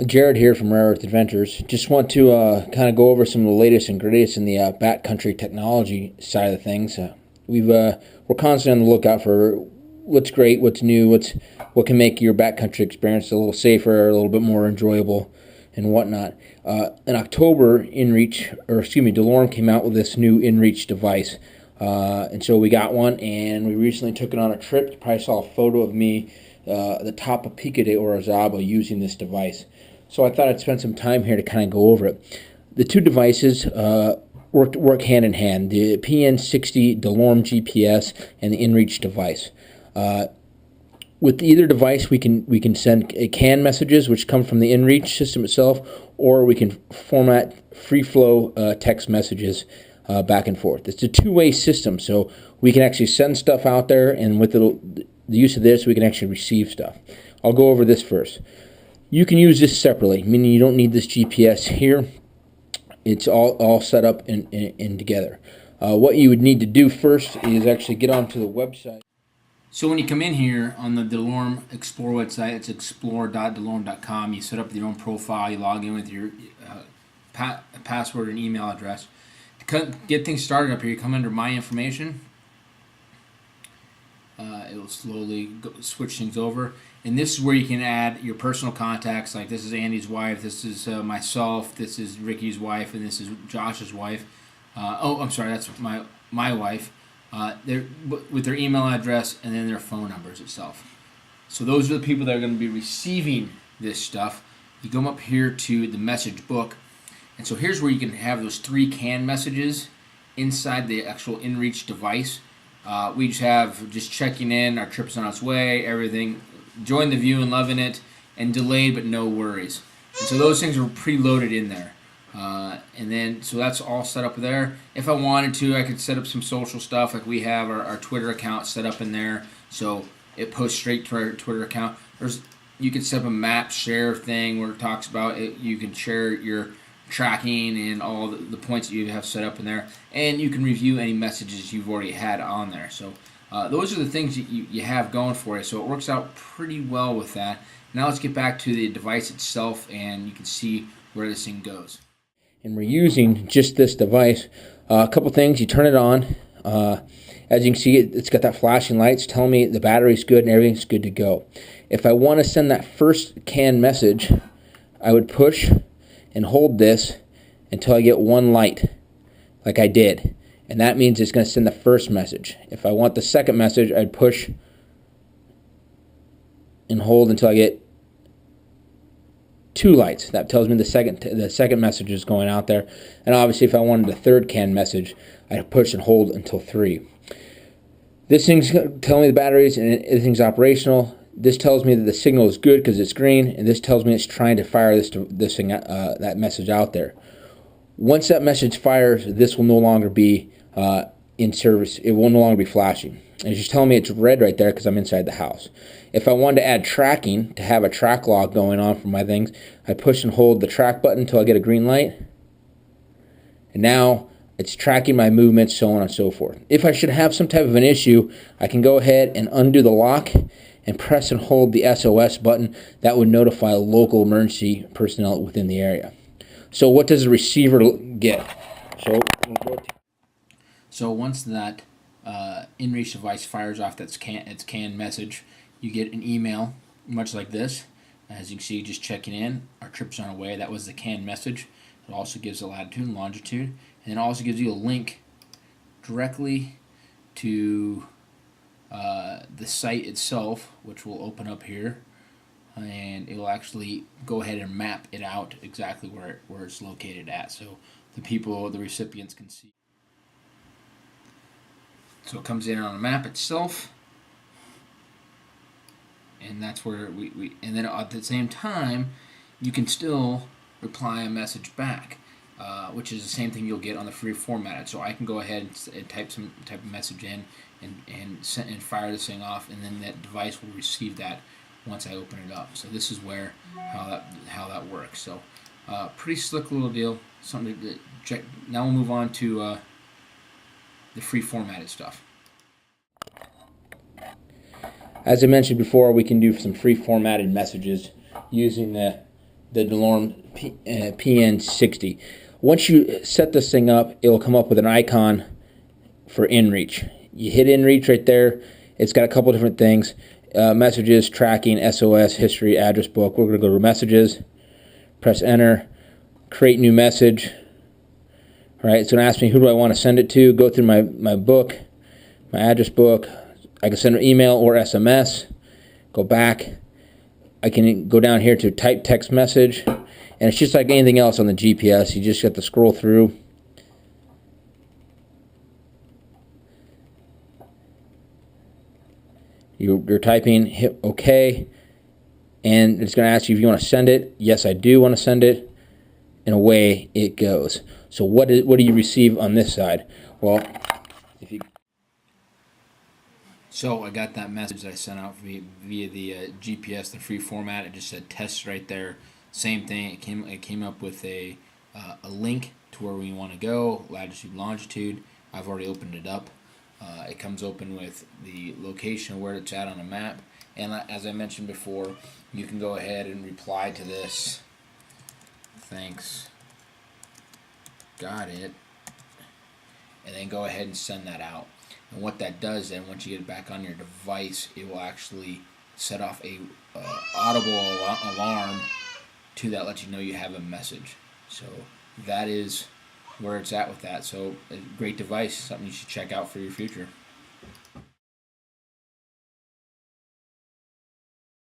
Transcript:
Jared here from Rare Earth Adventures. Just want to kind of go over some of the latest and greatest in the backcountry technology side of things. We're constantly on the lookout for what's great, what's new, what can make your backcountry experience a little safer, a little bit more enjoyable, and whatnot. In October, Delrome came out with this new In-Reach device, and so we got one, and we recently took it on a trip. You probably saw a photo of me at the top of Pico de Orizaba using this device. So I thought I'd spend some time here to kind of go over it. The two devices work hand in hand, the PN60 Delrome GPS and the In-Reach device. With either device, we can send CAN messages, which come from the In-Reach system itself, or we can format free-flow text messages back and forth. It's a two-way system, so we can actually send stuff out there, and with the use of this, we can actually receive stuff. I'll go over this first. You can use this separately, meaning you don't need this GPS here. It's all set up and together. What you would need to do first is actually get onto the website. So when you come in here on the Delrome Explore website, it's explore.delrome.com. You set up your own profile. You log in with your password and email address. To get things started up here, you come under My Information. It will slowly switch things over. And this is where you can add your personal contacts. Like this is Andy's wife, this is myself, this is Ricky's wife, and this is Josh's wife. I'm sorry, that's my wife. With their email address and then their phone numbers itself. So those are the people that are going to be receiving this stuff. You come up here to the message book. And so here's where you can have those 3 CAN messages inside the actual In-Reach device. We just checking in, our trip's on its way, everything, enjoying the view and loving it, and delayed but no worries. And so those things are preloaded in there. And then, so that's all set up there. If I wanted to, I could set up some social stuff, like we have our Twitter account set up in there, so it posts straight to our Twitter account. You can set up a map share thing where it talks about it. You can share your tracking and all the points that you have set up in there, and you can review any messages you've already had on there. So those are the things that you have going for you, so it works out pretty well with that. Now let's get back to the device itself, and you can see where this thing goes. And we're using just this device. A couple things, you turn it on. As you can see, it's got that flashing lights telling me the battery's good and everything's good to go. If I want to send that first CAN message, I would push and hold this until I get one light, like I did. And that means it's going to send the first message. If I want the second message, I'd push and hold until I get 2 lights. That tells me the second message is going out there. And obviously, if I wanted a third CAN message, I'd push and hold until 3. This thing's telling me the batteries and everything's operational. This tells me that the signal is good because it's green, and this tells me it's trying to fire that message out there. Once that message fires, this will no longer be in service. It will no longer be flashing. It's just telling me it's red right there because I'm inside the house. If I wanted to add tracking, to have a track log going on for my things, I push and hold the track button until I get a green light. And now it's tracking my movements, so on and so forth. If I should have some type of an issue, I can go ahead and undo the lock and press and hold the SOS button. That would notify local emergency personnel within the area. So what does the receiver get? So once that In-Reach device fires off its CAN message, you get an email, much like this. As you can see, just checking in, our trip's on our way. That was the CAN message. It also gives the latitude and longitude, and it also gives you a link directly to the site itself, which will open up here, and it will actually go ahead and map it out exactly where it's located at, so the recipients can see. So it comes in on the map itself, and that's where and then at the same time, you can still reply a message back, which is the same thing you'll get on the free formatted. So I can go ahead and type of message in and fire this thing off, and then that device will receive that once I open it up. So this is how that works. So pretty slick little deal. Something to check. Now we'll move on to the free formatted stuff. As I mentioned before, we can do some free formatted messages using the the Delorme PN60. Once you set this thing up, it will come up with an icon for InReach. You hit InReach right there. It's got a couple different things. Messages, tracking, SOS, history, address book. We're going to go to messages, press enter, create new message. All right, it's going to ask me who do I want to send it to. Go through my book, my address book. I can send an email or SMS. Go back. I can go down here to type text message. And it's just like anything else on the GPS. You just have to scroll through. You're typing, hit OK. And it's going to ask you if you want to send it. Yes, I do want to send it. And away it goes. So what do you receive on this side? Well, So I got that message that I sent out via the GPS, the free format. It just said test right there. Same thing. It came up with a link to where we want to go, latitude, longitude. I've already opened it up. It comes open with the location where it's at on a map. And as I mentioned before, you can go ahead and reply to this. Thanks. Got it. And then go ahead and send that out. And what that does then, once you get it back on your device, it will actually set off a audible alarm to that, let you know you have a message. So that is where it's at with that. So a great device, something you should check out for your future.